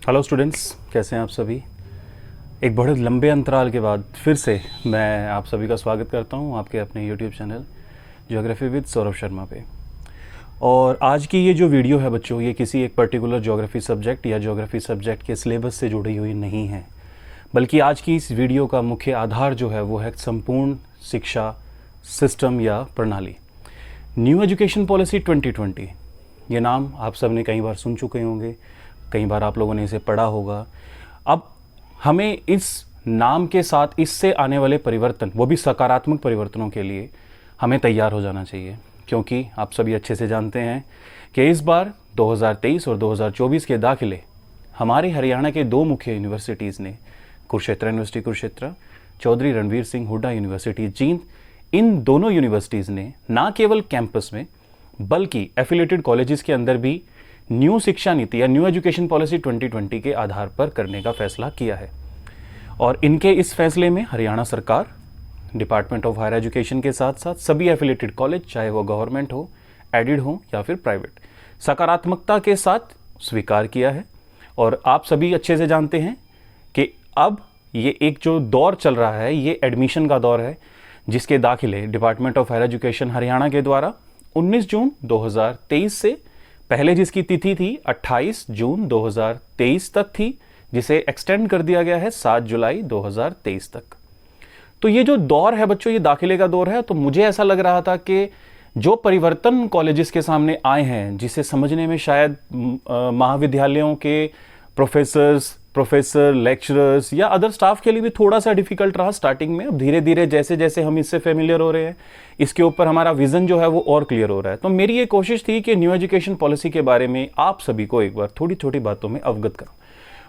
Hello students, कैसे हैं आप सभी। एक बड़े लंबे अंतराल के बाद फिर से मैं आप सभी का स्वागत करता हूं आपके अपने YouTube channel geography with Saurabh Sharma पे। और आज की ये जो वीडियो है बच्चों, ये किसी एक पर्टिकुलर ज्योग्राफी सब्जेक्ट या ज्योग्राफी सब्जेक्ट के सिलेबस से जुड़ी हुई नहीं है, बल्कि आज की इस वीडियो का मुख्य आधार जो है वो है संपूर्ण शिक्षा सिस्टम या प्रणाली। न्यू एजुकेशन पॉलिसी 2020, ये नाम आप सब ने कई बार सुन चुके होंगे, कई बार आप लोगों ने इसे पढ़ा होगा। अब हमें इस नाम के साथ इससे आने वाले परिवर्तन, वो भी सकारात्मक परिवर्तनों के लिए हमें तैयार हो जाना चाहिए, क्योंकि आप सभी अच्छे से जानते हैं कि इस बार 2023 और 2024 के दाखिले हमारे हरियाणा के दो मुख्य यूनिवर्सिटीज़ ने, कुरुक्षेत्र यूनिवर्सिटी कुरुक्षेत्र, चौधरी रणवीर सिंह हुड्डा यूनिवर्सिटी जींद, इन दोनों यूनिवर्सिटीज़ ने ना केवल कैंपस में बल्कि एफिलेटेड कॉलेजेस के अंदर भी न्यू शिक्षा नीति या न्यू एजुकेशन पॉलिसी 2020 के आधार पर करने का फैसला किया है। और इनके इस फैसले में हरियाणा सरकार, डिपार्टमेंट ऑफ हायर एजुकेशन के साथ साथ सभी एफिलेटेड कॉलेज, चाहे वो गवर्नमेंट हो, एडिड हो या फिर प्राइवेट, सकारात्मकता के साथ स्वीकार किया है। और आप सभी अच्छे से जानते हैं कि अब ये एक जो दौर चल रहा है, ये एडमिशन का दौर है, जिसके दाखिले department of higher education Haryana के द्वारा 19 जून 2023 से पहले जिसकी तिथि थी 28 जून 2023 तक थी, जिसे एक्सटेंड कर दिया गया है 7 जुलाई 2023 तक। तो ये जो दौर है बच्चों, ये दाखिले का दौर है। तो मुझे ऐसा लग रहा था कि जो परिवर्तन कॉलेजेस के सामने आए हैं, जिसे समझने में शायद महाविद्यालयों के प्रोफेसर लेक्चरर्स या अदर स्टाफ के लिए भी थोड़ा सा डिफिकल्ट रहा स्टार्टिंग में। अब धीरे धीरे जैसे जैसे हम इससे फेमिलियर हो रहे हैं, इसके ऊपर हमारा विजन जो है वो और क्लियर हो रहा है। तो मेरी ये कोशिश थी कि न्यू एजुकेशन पॉलिसी के बारे में आप सभी को एक बार थोड़ी छोटी बातों में अवगत कराऊं।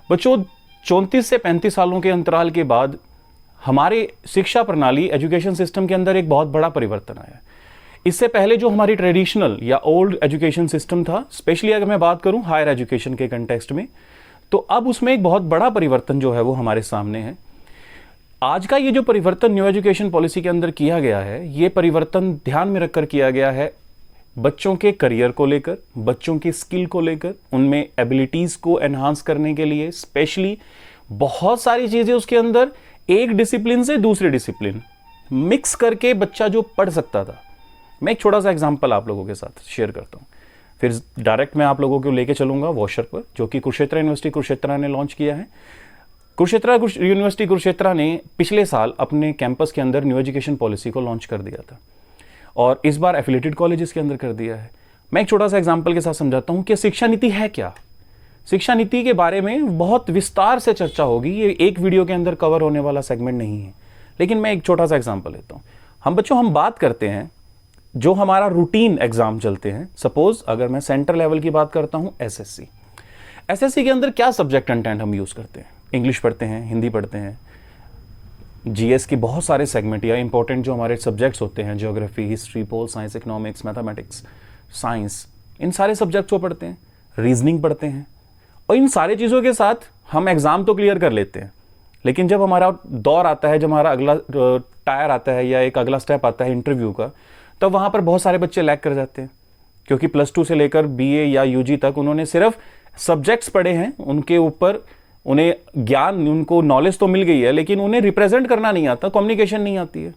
बच्चों, 34 से 35 सालों के अंतराल के बाद हमारे शिक्षा प्रणाली, एजुकेशन सिस्टम के अंदर एक बहुत बड़ा परिवर्तन आया है। इससे पहले जो हमारी ट्रेडिशनल या ओल्ड एजुकेशन सिस्टम था, स्पेशली अगर मैं बात करूं हायर एजुकेशन के कंटेक्स्ट में, तो अब उसमें एक बहुत बड़ा परिवर्तन जो है वो हमारे सामने है। आज का ये जो परिवर्तन न्यू एजुकेशन पॉलिसी के अंदर किया गया है, ये परिवर्तन ध्यान में रखकर किया गया है बच्चों के करियर को लेकर, बच्चों की स्किल को लेकर, उनमें एबिलिटीज को एनहांस करने के लिए। स्पेशली बहुत सारी चीजें उसके अंदर एक डिसिप्लिन से दूसरे डिसिप्लिन मिक्स करके बच्चा जो पढ़ सकता था। मैं एक छोटा सा एग्जांपल आप लोगों के साथ शेयर करता हूं, फिर डायरेक्ट मैं आप लोगों को लेके चलूंगा वॉशर पर, जो कि कुरुक्षेत्र यूनिवर्सिटी कुरुक्षेत्र ने लॉन्च किया है। कुरुक्षेत्र यूनिवर्सिटी कुरुक्षेत्र ने पिछले साल अपने कैंपस के अंदर न्यू एजुकेशन पॉलिसी को लॉन्च कर दिया था, और इस बार एफिलेटेड कॉलेजेस के अंदर कर दिया है। मैं एक छोटा सा एग्जांपल के साथ समझाता हूं कि शिक्षा नीति है क्या। शिक्षा नीति के बारे में बहुत विस्तार से चर्चा होगी, ये एक वीडियो के अंदर कवर होने वाला सेगमेंट नहीं है, लेकिन मैं एक छोटा सा एग्जांपल लेता हूं। हम बात करते हैं जो हमारा रूटीन एग्जाम चलते हैं। सपोज अगर मैं सेंटर लेवल की बात करता हूं, एसएससी के अंदर क्या सब्जेक्ट कंटेंट हम यूज करते हैं? इंग्लिश पढ़ते हैं, हिंदी पढ़ते हैं, जीएस के बहुत सारे सेगमेंट या इंपॉर्टेंट जो हमारे सब्जेक्ट्स होते हैं, geography, history, pol science, economics, mathematics, science, इन सारे सब्जेक्ट्स को पढ़ते हैं, रीजनिंग पढ़ते हैं। और इन सारी चीज़ों के साथ हम एग्जाम तो क्लियर कर लेते हैं, लेकिन जब हमारा दौर आता है, जब हमारा अगला टायर आता है या एक अगला स्टेप आता है इंटरव्यू का, तब वहां पर बहुत सारे बच्चे लैग कर जाते हैं, क्योंकि +2 से लेकर बीए या यूजी तक उन्होंने सिर्फ सब्जेक्ट्स पढ़े हैं, उनके ऊपर उन्हें ज्ञान, उनको नॉलेज तो मिल गई है, लेकिन उन्हें रिप्रेजेंट करना नहीं आता, कम्युनिकेशन नहीं आती है।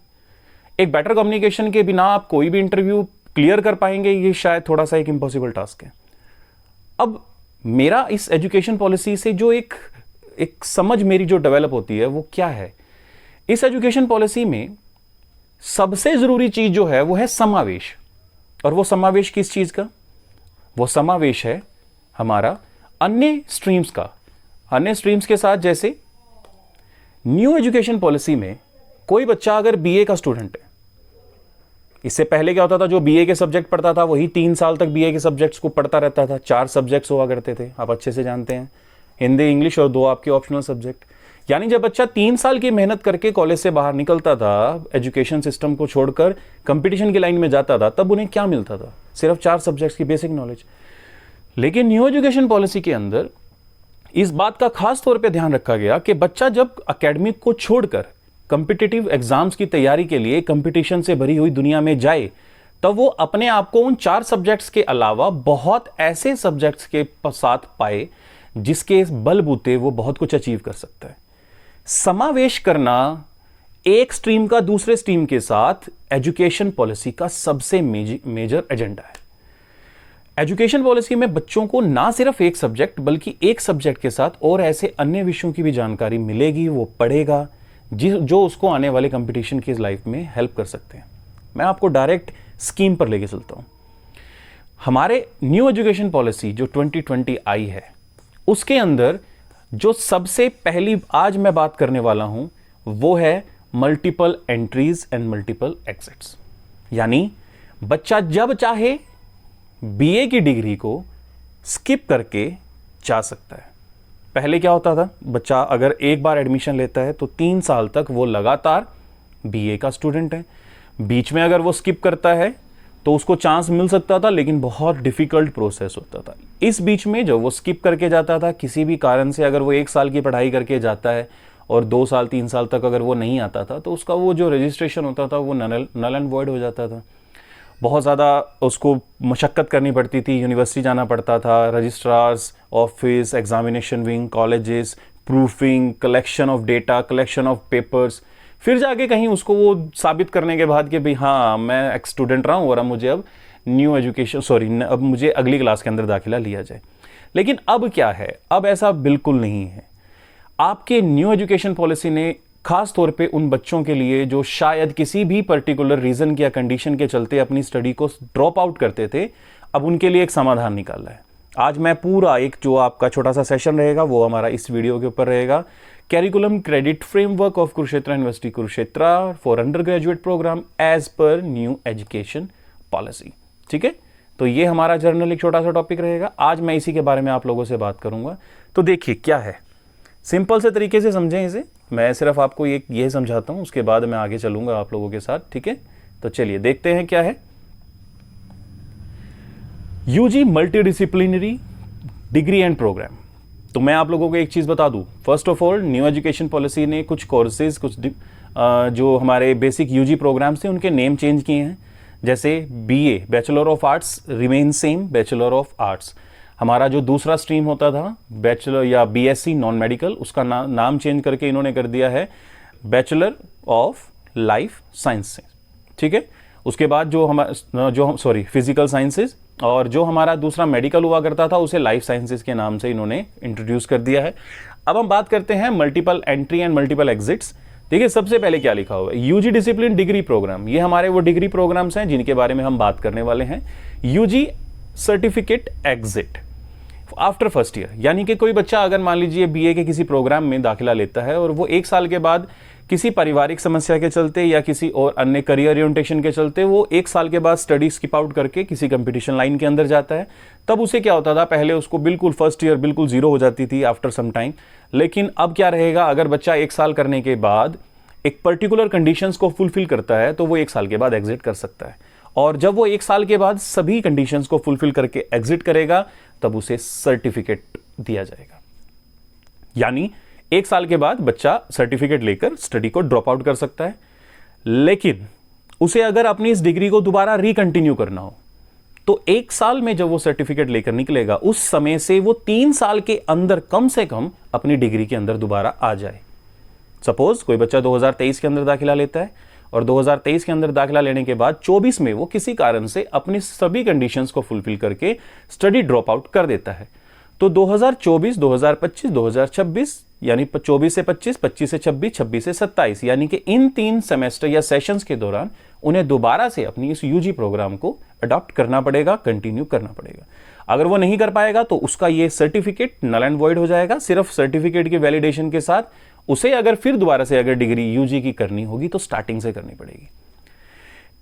एक बेटर कम्युनिकेशन के बिना आप कोई भी इंटरव्यू क्लियर कर पाएंगे, ये शायद थोड़ा सा एक इम्पॉसिबल टास्क है। अब मेरा इस एजुकेशन पॉलिसी से जो एक समझ मेरी जो डेवलप होती है वो क्या है, इस एजुकेशन पॉलिसी में सबसे जरूरी चीज जो है वो है समावेश। और वो समावेश किस चीज का? वो समावेश है हमारा अन्य स्ट्रीम्स का। अन्य स्ट्रीम्स के साथ, जैसे न्यू एजुकेशन पॉलिसी में कोई बच्चा अगर बीए का स्टूडेंट है, इससे पहले क्या होता था, जो बीए के सब्जेक्ट पढ़ता था वही 3 साल तक बीए के सब्जेक्ट्स को पढ़ता रहता था। 4 सब्जेक्ट्स हुआ करते थे, आप अच्छे से जानते हैं, हिंदी, इंग्लिश और 2 आपके ऑप्शनल सब्जेक्ट। यानी जब बच्चा 3 साल की मेहनत करके कॉलेज से बाहर निकलता था, एजुकेशन सिस्टम को छोड़कर कंपटीशन की लाइन में जाता था, तब उन्हें क्या मिलता था? सिर्फ 4 सब्जेक्ट्स की बेसिक नॉलेज। लेकिन न्यू एजुकेशन पॉलिसी के अंदर इस बात का खास तौर पे ध्यान रखा गया कि बच्चा जब एकेडमिक को छोड़कर कॉम्पिटिटिव एग्जाम्स की तैयारी के लिए कंपटीशन से भरी हुई दुनिया में जाए, तब वो अपने आप को उन 4 सब्जेक्ट्स के अलावा बहुत ऐसे सब्जेक्ट्स के साथ पाए जिसके बलबूते वो बहुत कुछ अचीव कर सकता है। समावेश करना एक स्ट्रीम का दूसरे स्ट्रीम के साथ एजुकेशन पॉलिसी का सबसे मेजर एजेंडा है। एजुकेशन पॉलिसी में बच्चों को ना सिर्फ एक सब्जेक्ट बल्कि एक सब्जेक्ट के साथ और ऐसे अन्य विषयों की भी जानकारी मिलेगी, वो पढ़ेगा जो उसको आने वाले कंपटीशन की लाइफ में हेल्प कर सकते हैं। मैं आपको डायरेक्ट स्कीम पर लेके चलता हूं। हमारे न्यू एजुकेशन पॉलिसी जो 2020 आई है, उसके अंदर जो सबसे पहली आज मैं बात करने वाला हूं वो है multiple entries and multiple exits. यानी बच्चा जब चाहे बीए की डिग्री को स्किप करके जा सकता है। पहले क्या होता था, बच्चा अगर एक बार एडमिशन लेता है तो 3 साल तक वो लगातार बीए का स्टूडेंट है। बीच में अगर वो स्किप करता है तो उसको चांस मिल सकता था, लेकिन बहुत डिफिकल्ट प्रोसेस होता था। इस बीच में जब वो स्किप करके जाता था किसी भी कारण से, अगर वो 1 साल की पढ़ाई करके जाता है और 2 साल 3 साल तक अगर वो नहीं आता था तो उसका वो जो रजिस्ट्रेशन होता था वो नल एंड वॉइड हो जाता था। बहुत ज़्यादा उसको मशक्क़त करनी पड़ती थी, यूनिवर्सिटी जाना पड़ता था, registrars office, examination wing, colleges, proofing, collection of data, collection of papers, फिर जाके कहीं उसको वो साबित करने के बाद कि भाई हाँ मैं एक स्टूडेंट रहा हूँ और अब मुझे अब न्यू एजुकेशन अब मुझे अगली क्लास के अंदर दाखिला लिया जाए। लेकिन अब क्या है, अब ऐसा बिल्कुल नहीं है। आपके न्यू एजुकेशन पॉलिसी ने खास तौर पे उन बच्चों के लिए जो शायद किसी भी पर्टिकुलर रीजन या कंडीशन के चलते अपनी स्टडी को ड्रॉप आउट करते थे, अब उनके लिए एक समाधान निकाला है। आज मैं पूरा एक जो आपका छोटा सा सेशन रहेगा वो हमारा इस वीडियो के ऊपर रहेगा, curriculum credit framework of Kurukshetra university Kurukshetra for under graduate program as per new education policy. ठीक है, तो ये हमारा जर्नल एक छोटा सा टॉपिक रहेगा। आज मैं इसी के बारे में आप लोगों से बात करूंगा। तो देखिए क्या है, सिंपल से तरीके से समझें इसे। मैं सिर्फ आपको ये समझाता हूं, उसके बाद मैं आगे चलूंगा आप लोगों के साथ। ठीक है, तो चलिए देखते हैं क्या है। UG multidisciplinary degree and program. तो मैं आप लोगों को एक चीज बता दूं, first of all new education policy ने कुछ कोर्सेज, कुछ जो हमारे बेसिक यूजी प्रोग्राम्स थे उनके नेम चेंज किए हैं। जैसे BA bachelor of arts remain same, bachelor of arts. हमारा जो दूसरा स्ट्रीम होता था बैचलर या बीएससी नॉन मेडिकल, उसका नाम चेंज करके इन्होंने कर दिया है बैचलर ऑफ लाइफ साइंसेस। ठीक है, उसके बाद जो फिजिकल साइंसेस, और जो हमारा दूसरा मेडिकल हुआ करता था उसे लाइफ साइंसेस के नाम से इन्होंने इंट्रोड्यूस कर दिया है। अब हम बात करते हैं multiple entry and multiple exits. देखिए सबसे पहले क्या लिखा हुआ है, यूजी डिसिप्लिन डिग्री प्रोग्राम। ये हमारे वो डिग्री प्रोग्राम्स हैं जिनके बारे में हम बात करने वाले हैं। UG certificate exit after first year, यानी कि कोई बच्चा अगर मान लीजिए बीए के किसी प्रोग्राम में दाखिला लेता है और वो 1 साल के बाद किसी पारिवारिक समस्या के चलते या किसी और अन्य करियर ओरिएंटेशन के चलते वो 1 साल के बाद स्टडी स्किप आउट करके किसी कंपटीशन लाइन के अंदर जाता है, तब उसे क्या होता था, पहले उसको बिल्कुल फर्स्ट ईयर बिल्कुल 0 हो जाती थी आफ्टर सम टाइम। लेकिन अब क्या रहेगा, अगर बच्चा 1 साल करने के बाद एक पर्टिकुलर कंडीशंस को फुलफिल करता है तो वो 1 साल के बाद एग्जिट कर सकता है। और जब वो 1 साल के बाद सभी कंडीशंस को फुलफिल करके एग्जिट करेगा तब उसे सर्टिफिकेट दिया जाएगा। यानी 1 साल के बाद बच्चा सर्टिफिकेट लेकर स्टडी को ड्रॉप आउट कर सकता है। लेकिन उसे अगर अपनी इस डिग्री को दोबारा रिकंटिन्यू करना हो तो 1 साल में जब वो सर्टिफिकेट लेकर निकलेगा उस समय से वो 3 साल के अंदर कम से कम अपनी डिग्री के अंदर दोबारा आ जाए। सपोज कोई बच्चा 2023 के अंदर दाखिला लेता है और 2023 के अंदर दाखिला लेने के बाद 24 में वो किसी कारण से अपनी सभी कंडीशंस को फुलफिल करके स्टडी ड्रॉप आउट कर देता है, तो 2024, 2025, 2026 यानी 24 से 25, 25 से 26, 26 से 27 यानी कि इन 3 सेमेस्टर या सेशंस के दौरान उन्हें दोबारा से अपनी इस यूजी प्रोग्राम को अडॉप्ट करना पड़ेगा, कंटिन्यू करना पड़ेगा। अगर वो नहीं कर पाएगा तो उसका ये सर्टिफिकेट नल एंड वॉइड हो जाएगा। सिर्फ सर्टिफिकेट की वैलिडेशन के साथ उसे अगर फिर दोबारा से अगर डिग्री यूजी की करनी होगी तो स्टार्टिंग से करनी पड़ेगी।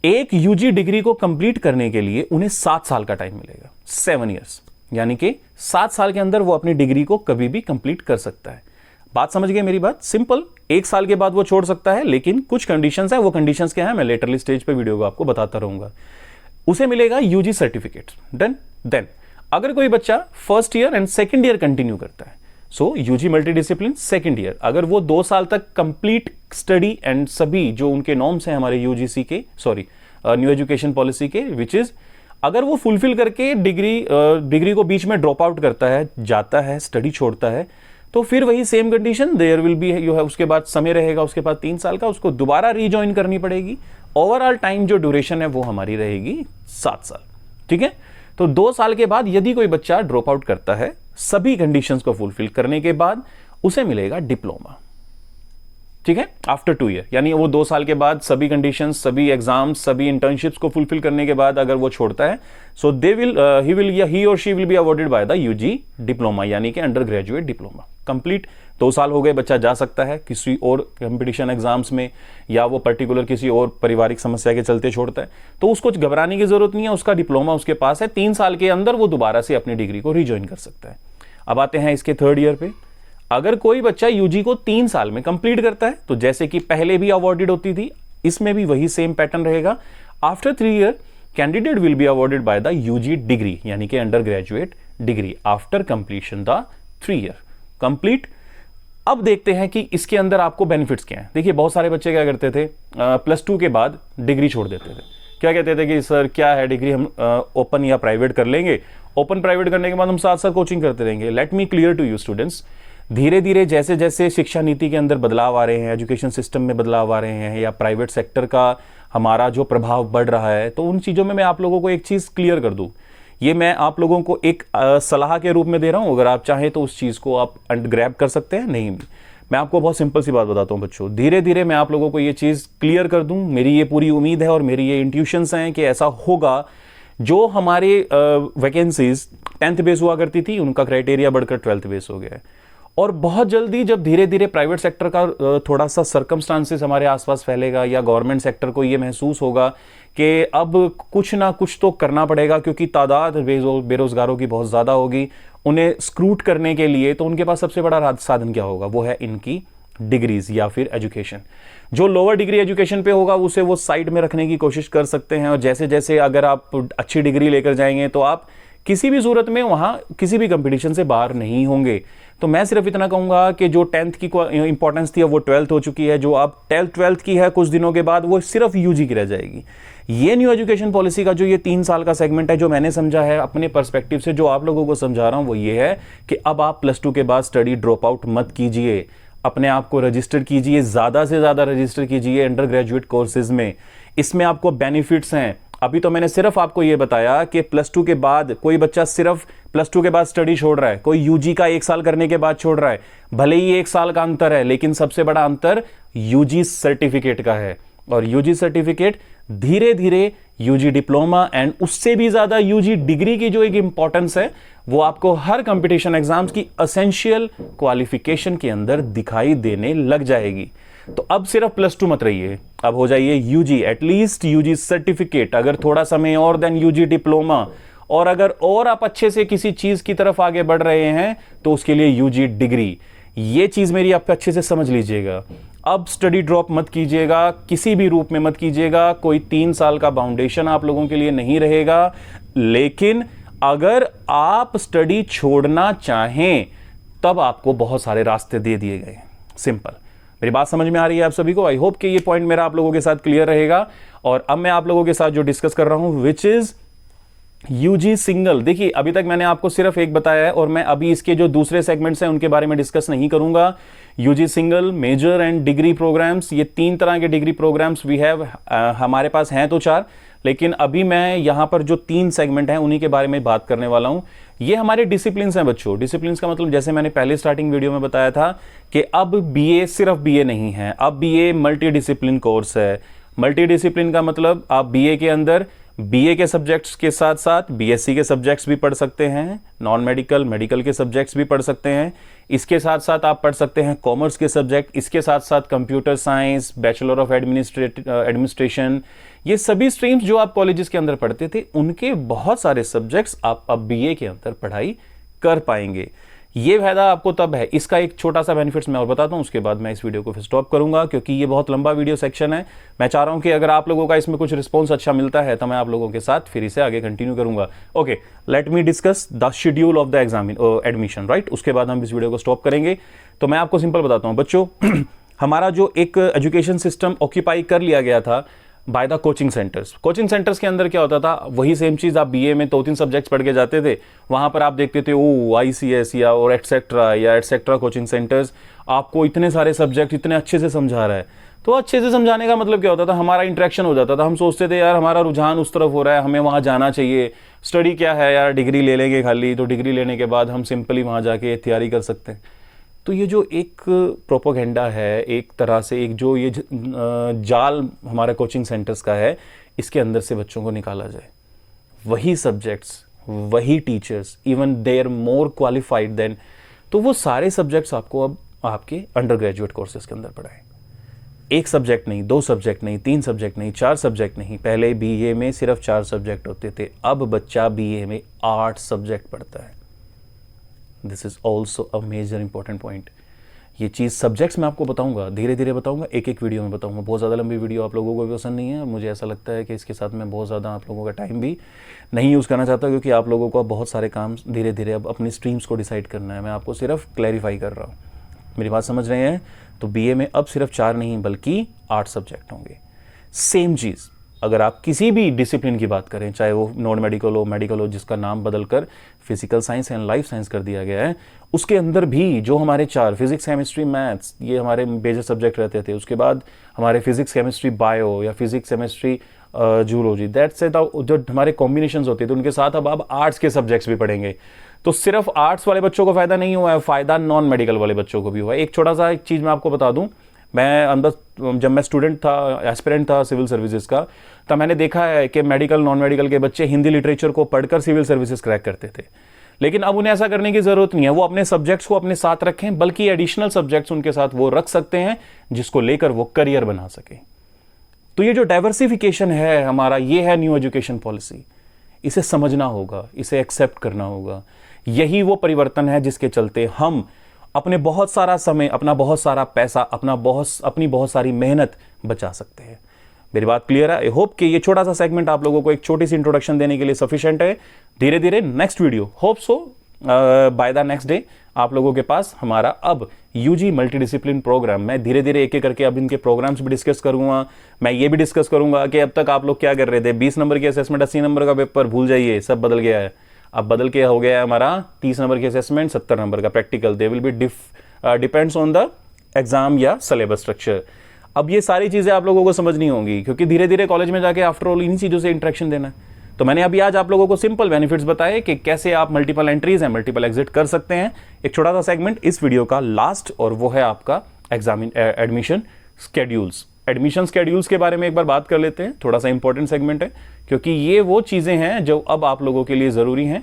एक यूजी डिग्री को कंप्लीट करने के लिए उन्हें 7 साल का टाइम मिलेगा, 7 ईयर्स, यानी कि 7 साल के अंदर वो अपनी डिग्री को कभी भी कंप्लीट कर सकता है। बात समझ गए मेरी बात? सिंपल, 1 साल के बाद वो छोड़ सकता है, लेकिन कुछ कंडीशंस है। वो कंडीशंस क्या है मैं लेटरली स्टेज पे वीडियो को आपको बताता रहूंगा। उसे मिलेगा यूजी सर्टिफिकेट। डन। देन अगर कोई बच्चा first year and second year continue करता है, सो यूजी मल्टीडिसिप्लिन सेकंड ईयर, अगर वो 2 साल तक कंप्लीट स्टडी एंड सभी जो उनके नॉर्म्स हैं हमारे यूजीसी के न्यू एजुकेशन पॉलिसी के, विच इज अगर वो फुलफिल करके डिग्री को बीच में ड्रॉप आउट करता है, जाता है, स्टडी छोड़ता है, तो फिर वही same condition there will be, जो है उसके बाद समय रहेगा उसके पास 3 साल का, उसको दोबारा रीजॉइन करनी पड़ेगी। ओवरऑल टाइम जो ड्यूरेशन है वो हमारी रहेगी 7 साल। ठीक है, तो 2 साल के बाद यदि कोई बच्चा ड्रॉप आउट करता है सभी कंडीशंस को फुलफिल करने के बाद, उसे मिलेगा डिप्लोमा। ठीक है, आफ्टर 2 ईयर, यानी वो 2 साल के बाद सभी कंडीशंस, सभी एग्जाम्स, सभी इंटर्नशिप्स को फुलफिल करने के बाद अगर वो छोड़ता है, सो ही और she will be awarded by the UG diploma, यानी कि अंडर ग्रेजुएट डिप्लोमा कंप्लीट। 2 साल हो गए, बच्चा जा सकता है किसी और कंपटीशन एग्जाम्स में, या वो पर्टिकुलर किसी और पारिवारिक समस्या के चलते छोड़ता है, तो उसको घबराने की जरूरत नहीं है, उसका डिप्लोमा उसके पास है। 3 साल के अंदर वो दोबारा से अपनी डिग्री को रिज्वाइन कर सकता है। अब आते हैं इसके 3rd ईयर पे। अगर कोई बच्चा यूजी को 3 साल में कंप्लीट करता है, तो जैसे कि पहले भी अवॉर्डेड होती थी, इसमें भी वही सेम पैटर्न रहेगा। After 3 year candidate will be awarded by the UG degree, यानी कि under graduate degree, after completion the 3 year complete. अब देखते हैं कि इसके अंदर आपको बेनिफिट्स क्या हैं। देखिए, बहुत सारे बच्चे क्या करते थे, +2 के बाद डिग्री छोड़ देते थे। क्या कहते थे कि सर क्या है, डिग्री हम ओपन या प्राइवेट कर लेंगे, ओपन प्राइवेट करने के बाद हम साथ साथ कोचिंग करते रहेंगे। Let me clear to you students, धीरे धीरे जैसे जैसे शिक्षा नीति के अंदर बदलाव आ रहे हैं, एजुकेशन सिस्टम में बदलाव आ रहे हैं, या प्राइवेट सेक्टर का हमारा जो प्रभाव बढ़ रहा है, तो उन चीज़ों में मैं आप लोगों को एक चीज़ क्लियर कर दूं। ये मैं आप लोगों को एक सलाह के रूप में दे रहा हूं, अगर आप चाहें तो उस चीज़ को आप ग्रैब कर सकते हैं। नहीं, मैं आपको बहुत सिंपल सी बात बताता हूं बच्चों, धीरे धीरे मैं आप लोगों को ये चीज़ क्लियर कर दूं। मेरी ये पूरी उम्मीद है और मेरी ये इंट्यूशंस हैं कि ऐसा होगा। जो हमारे वैकेंसीज 10th बेस हुआ करती थी, उनका क्राइटेरिया बढ़कर 12th बेस हो गया है। और बहुत जल्दी जब धीरे धीरे प्राइवेट सेक्टर का थोड़ा सा सर्कमस्टांसेस हमारे आसपास फैलेगा, या गवर्नमेंट सेक्टर को ये महसूस होगा कि अब कुछ ना कुछ तो करना पड़ेगा, क्योंकि तादाद बेरोजगारों की बहुत ज़्यादा होगी, उन्हें स्क्रूट करने के लिए, तो उनके पास सबसे बड़ा साधन क्या होगा, वो है इनकी डिग्रीज या फिर एजुकेशन। जो लोअर डिग्री एजुकेशन पे होगा उसे वो साइड में रखने की कोशिश कर सकते हैं, और जैसे जैसे अगर आप अच्छी डिग्री लेकर जाएंगे तो आप किसी भी सूरत में वहां किसी भी कंपटीशन से बाहर नहीं होंगे। तो मैं सिर्फ इतना कहूंगा कि जो 10th की इंपॉर्टेंस थी अब वो 12th हो चुकी है। जो अब 12th की है कुछ दिनों के बाद वो सिर्फ यूजी की रह जाएगी। ये न्यू एजुकेशन पॉलिसी का जो ये 3 साल का सेगमेंट है, जो मैंने समझा है अपने पर्सपेक्टिव से, जो आप लोगों को समझा रहा हूं, वो ये है कि अब आप +2 के बाद स्टडी ड्रॉप आउट मत कीजिए, अपने आप को रजिस्टर कीजिए, ज्यादा से ज्यादा रजिस्टर कीजिए अंडर ग्रेजुएट कोर्सेज में। इसमें आपको बेनिफिट्स हैं। अभी तो मैंने सिर्फ आपको यह बताया कि +2 के बाद कोई बच्चा सिर्फ +2 के बाद स्टडी छोड़ रहा है, कोई यूजी का 1 साल करने के बाद छोड़ रहा है, भले ही 1 साल का अंतर है, लेकिन सबसे बड़ा अंतर यूजी सर्टिफिकेट का है। और यूजी सर्टिफिकेट धीरे धीरे यूजी डिप्लोमा एंड उससे भी ज्यादा यूजी डिग्री की जो एक इंपॉर्टेंस है, वो आपको हर कंपटीशन एग्जाम्स की एसेंशियल क्वालिफिकेशन के अंदर दिखाई देने लग जाएगी। तो अब सिर्फ +2 मत रहिए, अब हो जाइए यूजी, एटलीस्ट यूजी सर्टिफिकेट, अगर थोड़ा समय और देन यूजी डिप्लोमा, और अगर और आप अच्छे से किसी चीज की तरफ आगे बढ़ रहे हैं तो उसके लिए यूजी डिग्री। ये चीज मेरी आप अच्छे से समझ लीजिएगा। अब स्टडी ड्रॉप मत कीजिएगा, किसी भी रूप में मत कीजिएगा। कोई 3 साल का बाउंडेशन आप लोगों के लिए नहीं रहेगा, लेकिन अगर आप स्टडी छोड़ना चाहें तब आपको बहुत सारे रास्ते दे दिए गए। सिंपल। मेरी बात समझ में आ रही है आप सभी को? आई होप कि ये पॉइंट मेरा आप लोगों के साथ क्लियर रहेगा। और अब मैं आप लोगों के साथ जो डिस्कस कर रहा हूं, विच इज यूजी सिंगल। देखिए, अभी तक मैंने आपको सिर्फ एक बताया है, और मैं अभी इसके जो दूसरे सेगमेंट्स हैं उनके बारे में डिस्कस नहीं करूंगा। UG single, major and degree programs, ये 3 तरह के डिग्री प्रोग्राम्स वी हैव, हमारे पास हैं तो 4, लेकिन अभी मैं यहां पर जो 3 सेगमेंट हैं उन्हीं के बारे में बात करने वाला हूं। ये हमारे डिसिप्लिन्स हैं बच्चों। डिसिप्लिन्स का मतलब जैसे मैंने पहले स्टार्टिंग वीडियो में बताया था कि अब बीए सिर्फ बीए नहीं है, अब बीए मल्टी डिसिप्लिन कोर्स है। मल्टी डिसिप्लिन का मतलब आप बीए के अंदर बीए के सब्जेक्ट्स के साथ साथ बीएससी के सब्जेक्ट्स भी पढ़ सकते हैं, नॉन मेडिकल, मेडिकल के सब्जेक्ट्स भी पढ़ सकते हैं। इसके साथ साथ आप पढ़ सकते हैं कॉमर्स के सब्जेक्ट, इसके साथ साथ computer science, bachelor of administration, ये सभी स्ट्रीम्स जो आप कॉलेजेस के अंदर पढ़ते थे, उनके बहुत सारे सब्जेक्ट्स आप अब बीए के अंदर पढ़ाई कर पाएंगे। ये फायदा आपको तब है। इसका एक छोटा सा बेनिफिट्स मैं और बताता हूं, उसके बाद मैं इस वीडियो को फिर स्टॉप करूंगा, क्योंकि ये बहुत लंबा वीडियो सेक्शन है। मैं चाह रहा हूं कि अगर आप लोगों का इसमें कुछ रिस्पॉन्स अच्छा मिलता है तो मैं आप लोगों के साथ फिर इसे आगे कंटिन्यू करूंगा। Okay, let me discuss the schedule of the exam admission, right. उसके बाद हम इस वीडियो को स्टॉप करेंगे। तो मैं आपको सिंपल बताता हूं बच्चों, हमारा जो एक एजुकेशन सिस्टम ऑक्यूपाई कर लिया गया था by the coaching centres. Coaching centres के अंदर क्या होता था, वही सेम चीज़ आप बीए में 2-3 सब्जेक्ट्स पढ़ के जाते थे, वहाँ पर आप देखते थे ओ आईसीएस या और एटसेट्रा कोचिंग सेंटर्स आपको इतने सारे सब्जेक्ट इतने अच्छे से समझा रहा है। तो अच्छे से समझाने का मतलब क्या होता था, हमारा इंटरेक्शन हो जाता था, हम सोचते थे यार हमारा रुझान उस तरफ हो रहा है, हमें वहाँ जाना चाहिए। स्टडी क्या है यार, डिग्री ले लेंगे खाली, तो डिग्री लेने के बाद हम सिंपली वहाँ जाके तैयारी कर सकते हैं। तो ये जो एक प्रोपोगेंडा है, एक तरह से एक जो ये जाल हमारे कोचिंग सेंटर्स का है, इसके अंदर से बच्चों को निकाला जाए। वही सब्जेक्ट्स, वही teachers, even they are more qualified then, तो वो सारे सब्जेक्ट्स आपको अब आपके अंडर ग्रेजुएट कोर्सेज के अंदर पढ़ाएं। एक सब्जेक्ट नहीं, 2 सब्जेक्ट नहीं, 3 सब्जेक्ट नहीं, 4 सब्जेक्ट नहीं। पहले बीए में सिर्फ 4 सब्जेक्ट होते थे, अब बच्चा बीए में 8 सब्जेक्ट पढ़ता है। This is also a major important point. ये चीज़ सब्जेक्ट्स मैं आपको बताऊंगा, धीरे धीरे बताऊंगा, एक एक वीडियो में बताऊंगा। बहुत ज़्यादा लंबी वीडियो आप लोगों को भी पसंद नहीं है, मुझे ऐसा लगता है कि इसके साथ मैं बहुत ज़्यादा आप लोगों का टाइम भी नहीं यूज़ करना चाहता, क्योंकि आप लोगों को बहुत सारे काम धीरे धीरे अब अपनी स्ट्रीम्स को डिसाइड करना है। मैं आपको सिर्फ क्लैरिफाई कर रहा हूँ, मेरी बात समझ रहे हैं? तो बीए में अब सिर्फ 4 नहीं बल्कि 8 सब्जेक्ट होंगे। सेम चीज़ अगर आप किसी भी डिसिप्लिन की बात करें, चाहे वो नॉन मेडिकल हो, मेडिकल हो, जिसका नाम बदलकर physical science and life science कर दिया गया है, उसके अंदर भी जो हमारे 4 फिजिक्स केमिस्ट्री मैथ्स ये हमारे मेजर सब्जेक्ट रहते थे, उसके बाद हमारे फिजिक्स केमिस्ट्री बायो या physics chemistry zoology, that's it, जो हमारे कॉम्बिनेशंस होते थे उनके साथ अब आप आर्ट्स के सब्जेक्ट्स भी पढ़ेंगे। तो सिर्फ आर्ट्स वाले बच्चों को फायदा नहीं हुआ है, फायदा नॉन मेडिकल वाले बच्चों को भी हुआ है। एक छोटा सा एक चीज़ मैं आपको बता दूं, मैं अंदर जब मैं स्टूडेंट था, एस्पिरेंट था सिविल सर्विसेज का, तब मैंने देखा है कि मेडिकल नॉन मेडिकल के बच्चे हिंदी लिटरेचर को पढ़कर सिविल सर्विसेज क्रैक करते थे। लेकिन अब उन्हें ऐसा करने की जरूरत नहीं है, वो अपने सब्जेक्ट्स को अपने साथ रखें, बल्कि एडिशनल सब्जेक्ट्स उनके साथ वो रख सकते हैं जिसको लेकर वो करियर बना सके। तो ये जो डाइवर्सिफिकेशन है हमारा, ये है न्यू एजुकेशन पॉलिसी। इसे समझना होगा, इसे एक्सेप्ट करना होगा। यही वो परिवर्तन है जिसके चलते हम अपने बहुत सारा समय, अपना बहुत सारा पैसा, अपनी बहुत सारी मेहनत बचा सकते हैं। मेरी बात क्लियर है? आई होप कि ये छोटा सा सेगमेंट आप लोगों को एक छोटी सी इंट्रोडक्शन देने के लिए सफिशिएंट है। धीरे धीरे next video, hope so by the next day आप लोगों के पास हमारा अब यूजी मल्टीडिसिप्लिन प्रोग्राम, मैं धीरे धीरे एक एक करके अब इनके प्रोग्राम्स भी डिस्कस करूंगा। मैं ये भी डिस्कस करूंगा कि अब तक आप लोग क्या कर रहे थे, 20 नंबर की असेसमेंट, 80 नंबर का पेपर, भूल जाइए, सब बदल गया है। अब बदल के हो गया है हमारा 30 नंबर की असेसमेंट, 70 नंबर का practical. They will be depends on the exam या सिलेबस स्ट्रक्चर। अब ये सारी चीजें आप लोगों को समझनी होंगी, क्योंकि धीरे धीरे कॉलेज में जाके आफ्टर ऑल इन्हीं चीजों से इंटरेक्शन देना है। तो मैंने अभी आज आप लोगों को सिंपल बेनिफिट्स बताए कि कैसे आप multiple entries and multiple exit कर सकते हैं। एक छोटा सा सेगमेंट इस वीडियो का लास्ट, और वो है आपका एडमिशन स्केड्यूल्स। एडमिशन स्केड्यूल्स के बारे में एक बार बात कर लेते हैं, थोड़ा सा इंपॉर्टेंट सेगमेंट है, क्योंकि ये वो चीजें हैं जो अब आप लोगों के लिए जरूरी हैं।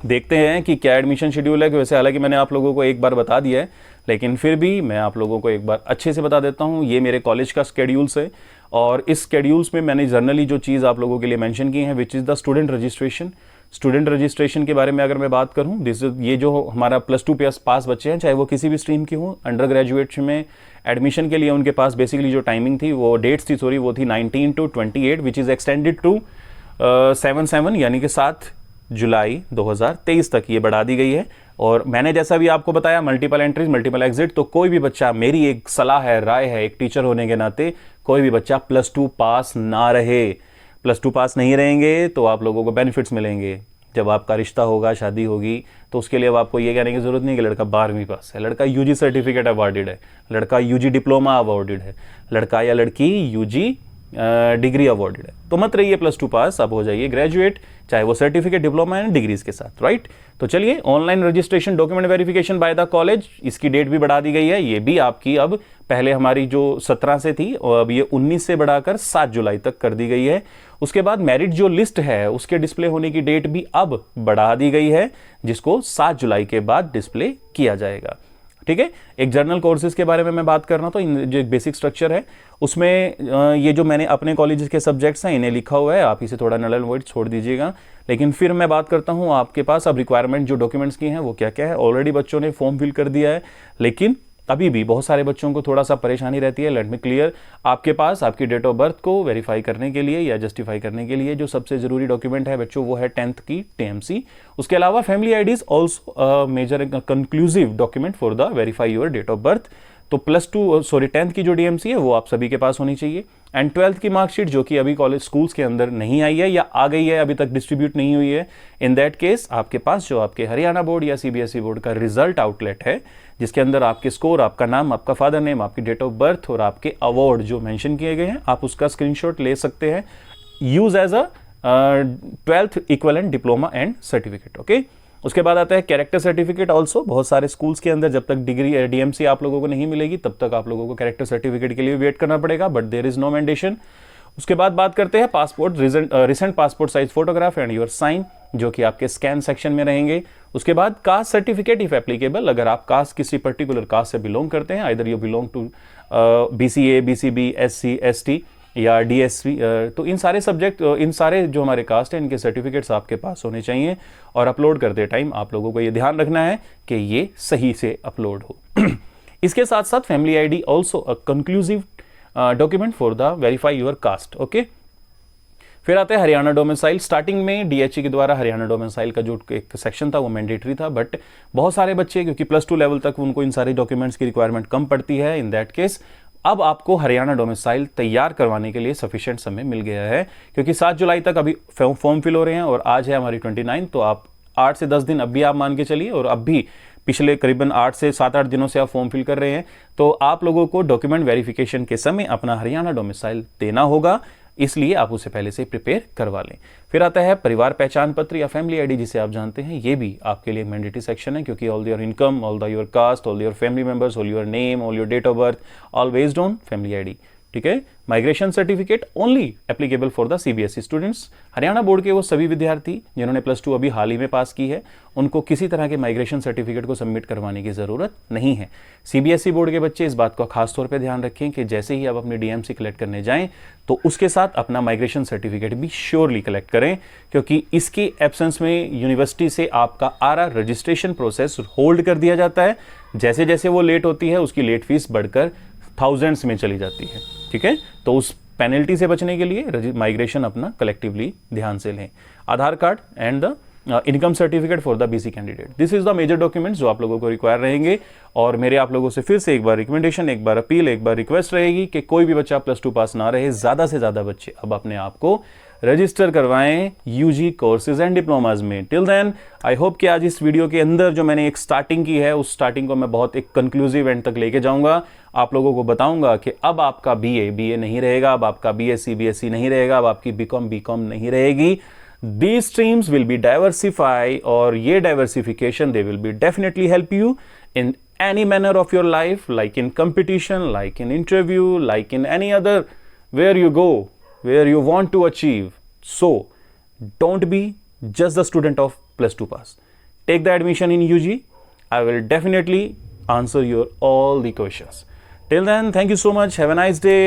देखते हैं कि क्या एडमिशन शेड्यूल है। वैसे हालांकि मैंने आप लोगों को एक बार बता दिया है, लेकिन फिर भी मैं आप लोगों को एक बार अच्छे से बता देता हूं। ये मेरे कॉलेज का स्केड्यूल्स है, और इस स्केड्यूल्स में मैंने जर्नली जो चीज़ आप लोगों के लिए मेंशन की है, which is the student registration. Student registration के बारे में अगर मैं बात करूं, ये जो हमारा +2 पास बच्चे हैं, चाहे वो किसी भी स्ट्रीम के हों, अंडर ग्रेजुएट में एडमिशन के लिए उनके पास बेसिकली जो टाइमिंग थी, वो डेट्स थी, सॉरी, वो थी 19 to 28, which is extended to 7/7 यानी कि 7 जुलाई 2023 तक ये बढ़ा दी गई है। और मैंने जैसा भी आपको बताया, मल्टीपल एंट्रीज मल्टीपल एग्जिट, तो कोई भी बच्चा, मेरी एक सलाह है, राय है एक टीचर होने के नाते, कोई भी बच्चा +2 पास ना रहे। +2 पास नहीं रहेंगे तो आप लोगों को बेनिफिट्स मिलेंगे। जब आपका रिश्ता होगा, शादी होगी, तो उसके लिए अब आपको ये कहने की जरूरत नहीं कि लड़का 12वीं पास है, लड़का यूजी सर्टिफिकेट अवॉर्डेड है, लड़का यूजी डिप्लोमा अवॉर्डेड है, लड़का या लड़की यूजी डिग्री अवॉर्डेड है। तो मत रहिए +2 पास, अब हो जाइए ग्रेजुएट, चाहे वो सर्टिफिकेट, डिप्लोमा एंड डिग्रीज के साथ, राइट। तो चलिए, online registration document verification by the college, इसकी डेट भी बढ़ा दी गई है। ये भी आपकी अब पहले हमारी जो 17 से थी, और अब ये 19 से बढ़ाकर 7 जुलाई तक कर दी गई है। उसके बाद मेरिट जो लिस्ट है, उसके डिस्प्ले होने की डेट भी अब बढ़ा दी गई है, जिसको 7 जुलाई के बाद डिस्प्ले किया जाएगा। ठीक है। एक जर्नल कोर्सेज के बारे में मैं बात कर रहा हूं, तो जो एक बेसिक स्ट्रक्चर है उसमें ये जो मैंने अपने कॉलेज के सब्जेक्ट्स हैं इन्हें लिखा हुआ है, आप इसे थोड़ा नल एंड वॉइड छोड़ दीजिएगा। लेकिन फिर मैं बात करता हूं आपके पास अब रिक्वायरमेंट जो डॉक्यूमेंट्स की हैं वो क्या क्या है। ऑलरेडी बच्चों ने फॉर्म फिल कर दिया है, लेकिन अभी भी बहुत सारे बच्चों को थोड़ा सा परेशानी रहती है। लेट मी क्लियर, आपके पास आपकी डेट ऑफ बर्थ को वेरीफाई करने के लिए या जस्टिफाई करने के लिए जो सबसे जरूरी डॉक्यूमेंट है बच्चों, वो है 10th की टीएमसी। उसके अलावा family ID is also major conclusive document for the verify your date of birth. तो +10th की जो डीएमसी है वो आप सभी के पास होनी चाहिए। एंड 12th की मार्कशीट जो कि अभी कॉलेज स्कूल्स के अंदर नहीं आई है या आ गई है, अभी तक डिस्ट्रीब्यूट नहीं हुई है, इन दैट केस आपके पास जो आपके हरियाणा बोर्ड या सीबीएसई बोर्ड का रिजल्ट आउटलेट है, जिसके अंदर आपके स्कोर, आपका नाम, आपका फादर नेम, आपकी डेट ऑफ बर्थ और आपके अवार्ड जो मेंशन किए गए हैं, आप उसका स्क्रीनशॉट ले सकते हैं, use as a 12th equivalent diploma and certificate. Okay, उसके बाद आता है कैरेक्टर सर्टिफिकेट ऑल्सो। बहुत सारे स्कूल्स के अंदर जब तक डिग्री डीएमसी आप लोगों को नहीं मिलेगी तब तक आप लोगों को कैरेक्टर सर्टिफिकेट के लिए वेट करना पड़ेगा, but there is no mandation. उसके बाद बात करते हैं passport, recent passport size photograph and your sign, जो कि आपके स्कैन सेक्शन में रहेंगे। उसके बाद कास्ट सर्टिफिकेट इफ एप्लीकेबल, अगर आप कास्ट किसी पर्टिकुलर कास्ट से बिलोंग करते हैं, either you belong to BCA, BCB, SC, ST या डीएससी, तो इन सारे सब्जेक्ट, इन सारे जो हमारे कास्ट हैं, इनके सर्टिफिकेट्स आपके पास होने चाहिए। और अपलोड करते टाइम आप लोगों को ये ध्यान रखना है कि ये सही से अपलोड हो। इसके साथ साथ family ID also a conclusive document for the verify your cast. Okay, फिर आता है हरियाणा डोमिसाइल। स्टार्टिंग में डीएचई के द्वारा हरियाणा डोमिसाइल का जो एक सेक्शन था वो मैंडेटरी था, बट बहुत सारे बच्चे क्योंकि +2 लेवल तक उनको इन सारे डॉक्यूमेंट्स की रिक्वायरमेंट कम पड़ती है, इन दैट केस अब आपको हरियाणा डोमिसाइल तैयार करवाने के लिए सफिशिएंट समय मिल गया है, क्योंकि 7 जुलाई तक अभी फॉर्म फिल हो रहे हैं और आज है हमारी 29, तो आप 8 से 10 दिन अब भी आप मान के चलिए, और अब भी पिछले करीबन 8 से 7-8 दिनों से आप फॉर्म फिल कर रहे हैं, तो आप लोगों को डॉक्यूमेंट वेरिफिकेशन के समय अपना हरियाणा डोमिसाइल देना होगा, इसलिए आप उसे पहले से प्रिपेयर करवा लें। फिर आता है परिवार पहचान पत्र या फैमिली आईडी, जिसे आप जानते हैं, ये भी आपके लिए मैंडेटरी सेक्शन है, क्योंकि all your income, all the your caste, all your family members, all your name, all your date of birth, all based on family ID. ठीक है, migration certificate only applicable for the CBSE students. Haryana board के वो सभी विद्यार्थी जिन्होंने +2 अभी हाल ही में पास की है, उनको किसी तरह के माइग्रेशन सर्टिफिकेट को सबमिट करवाने की जरूरत नहीं है। सीबीएसई बोर्ड के बच्चे इस बात का खास तौर पे ध्यान रखें कि जैसे ही आप अपनी डीएमसी कलेक्ट करने जाएं तो उसके साथ अपना माइग्रेशन सर्टिफिकेट भी श्योरली कलेक्ट करें, क्योंकि इसके एब्सेंस में यूनिवर्सिटी से आपका आरआर रजिस्ट्रेशन प्रोसेस होल्ड कर दिया जाता है। जैसे जैसे वो लेट होती है उसकी लेट फीस बढ़कर थाउजेंड्स में चली जाती है। ठीक है, तो उस पेनल्टी से बचने के लिए माइग्रेशन अपना कलेक्टिवली ध्यान से लें। Aadhaar card and the income certificate for the BC candidate, this is the major documents जो आप लोगों को रिक्वायर रहेंगे। और मेरे आप लोगों से फिर से एक बार रिकमेंडेशन, एक बार अपील, एक बार रिक्वेस्ट रहेगी कि कोई भी बच्चा +2 पास ना रहे, ज्यादा से ज्यादा बच्चे अब अपने आप को रजिस्टर करवाएं यूजी कोर्सेज एंड डिप्लोमाज में। टिल देन आई होप कि आज इस वीडियो के अंदर जो मैंने एक स्टार्टिंग की है, उस स्टार्टिंग को मैं बहुत एक कंक्लूसिव एंड तक लेके जाऊंगा। आप लोगों को बताऊंगा कि अब आपका बीए नहीं रहेगा, अब आपका बीएससी नहीं रहेगा, अब आपकी बीकॉम नहीं रहेगी। These streams will be diversify, और ये diversification they will be definitely help you in any manner of your life, like in competition, like in interview, like in any other where you go, where you want to achieve. So don't be just the student of +2 pass. Take the admission in UG. I will definitely answer your all the questions. Till then, thank you so much. Have a nice day.